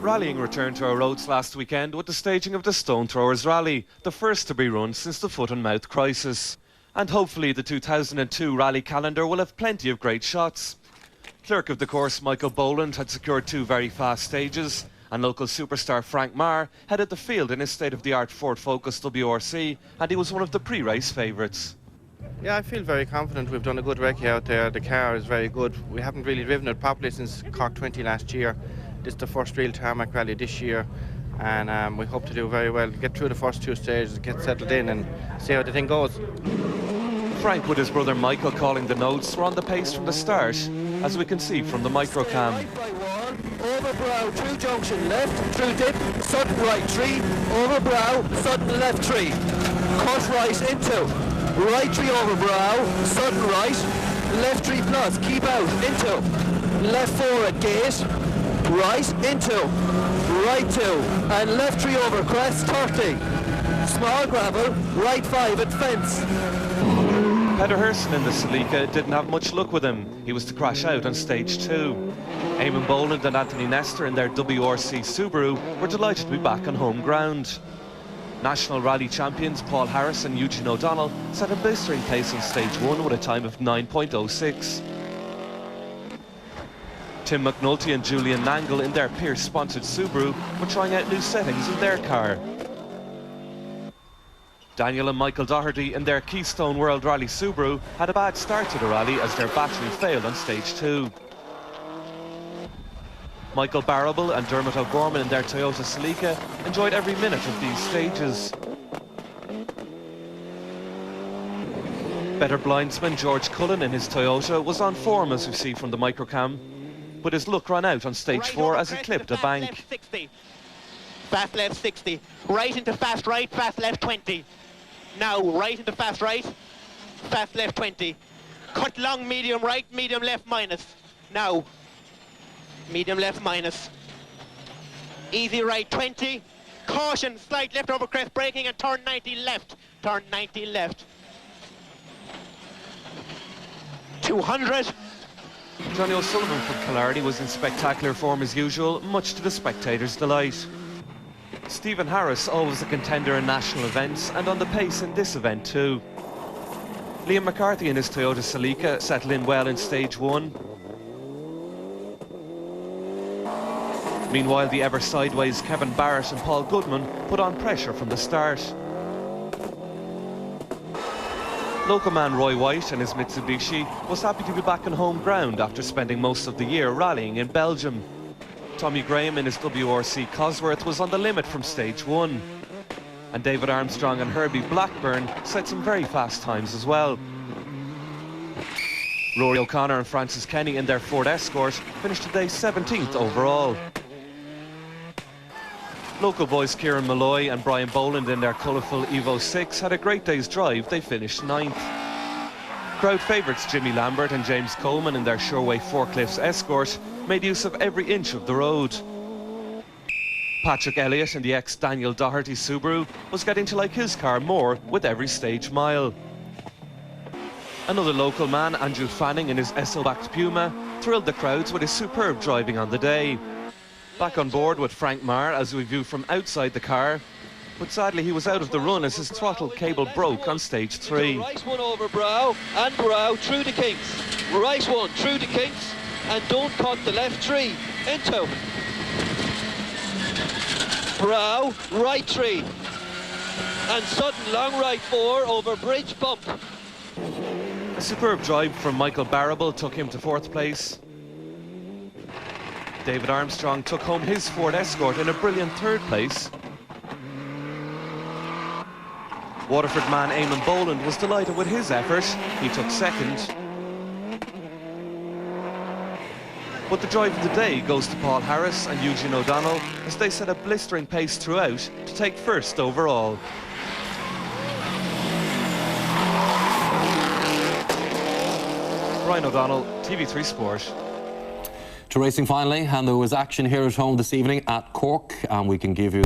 Rallying returned to our roads last weekend with the staging of the Stonethrowers Rally, the first to be run since the foot and mouth crisis. And hopefully the 2002 rally calendar will have plenty of great shots. Clerk of the course Michael Boland had secured 2 very fast stages, and local superstar Frank Marr headed the field in his state-of-the-art Ford Focus WRC, and he was one of the pre-race favourites. Yeah, I feel very confident. We've done a good recce out there. The car is very good. We haven't really driven it properly since Cork 20 last year. This is the first real tarmac rally this year, and we hope to do very well, get through the first 2 stages, get settled in and see how the thing goes. Frank, with his brother Michael calling the notes, were on the pace from the start, as we can see from the microcam. Over brow, through junction, left, through dip, sudden right 3, over brow, sudden left 3, cut right into, right 3 over brow, sudden right, left 3 plus, keep out, into, left 4 at gate, right into, right 2, and left 3 over crest 30, small gravel, right 5 at fence. Peter Herson in the Celica didn't have much luck with him. He was to crash out on stage 2. Eamon Boland and Anthony Nestor in their WRC Subaru were delighted to be back on home ground. National Rally champions Paul Harris and Eugene O'Donnell set a blistering pace on stage 1 with a time of 9.06. Tim McNulty and Julian Nangle in their Pierce-sponsored Subaru were trying out new settings in their car. Daniel and Michael Doherty in their Keystone World Rally Subaru had a bad start to the rally as their battery failed on stage 2. Michael Barrable and Dermot O'Gorman in their Toyota Celica enjoyed every minute of these stages. Better blindsman George Cullen in his Toyota was on form, as we see from the microcam, but his luck ran out on stage 4 as he clipped a bank. Fast left 60, right into fast right, fast left 20. Now right into fast right, fast left 20. Cut long, medium right, medium left minus. Now, medium left minus. Easy right 20. Caution, slight left over crest braking and turn 90 left. Turn 90 left. 200. Johnny O'Sullivan from Killarney was in spectacular form as usual, much to the spectators' delight. Stephen Harris, always a contender in national events, and on the pace in this event too. Liam McCarthy in his Toyota Celica settled in well in stage 1. Meanwhile, the ever sideways Kevin Barrett and Paul Goodman put on pressure from the start. Local man Roy White and his Mitsubishi was happy to be back on home ground after spending most of the year rallying in Belgium. Tommy Graham in his WRC Cosworth was on the limit from stage 1. And David Armstrong and Herbie Blackburn set some very fast times as well. Rory O'Connor and Francis Kenny in their Ford Escort finished today 17th overall. Local boys Kieran Malloy and Brian Boland in their colourful Evo 6 had a great day's drive. They finished 9th. Crowd favourites Jimmy Lambert and James Coleman in their Shoreway Four Cliffs Escort made use of every inch of the road. Patrick Elliott in the ex-Daniel Doherty Subaru was getting to like his car more with every stage mile. Another local man, Andrew Fanning in his Esso-backed Puma, thrilled the crowds with his superb driving on the day. Back on board with Frank Marr as we view from outside the car, but sadly he was out of the run as his throttle cable broke on stage 3. Right 1 over brow and brow through the kinks. Right 1 through the kinks and don't cut the left 3 into. Brow, right 3 and sudden long right 4 over bridge bump. A superb drive from Michael Barrable took him to 4th place. David Armstrong took home his Ford Escort in a brilliant 3rd place. Waterford man Eamon Boland was delighted with his effort. He took 2nd. But the drive of the day goes to Paul Harris and Eugene O'Donnell as they set a blistering pace throughout to take 1st overall. Brian O'Donnell, TV3 Sport. To racing finally, and there was action here at home this evening at Cork, and we can give you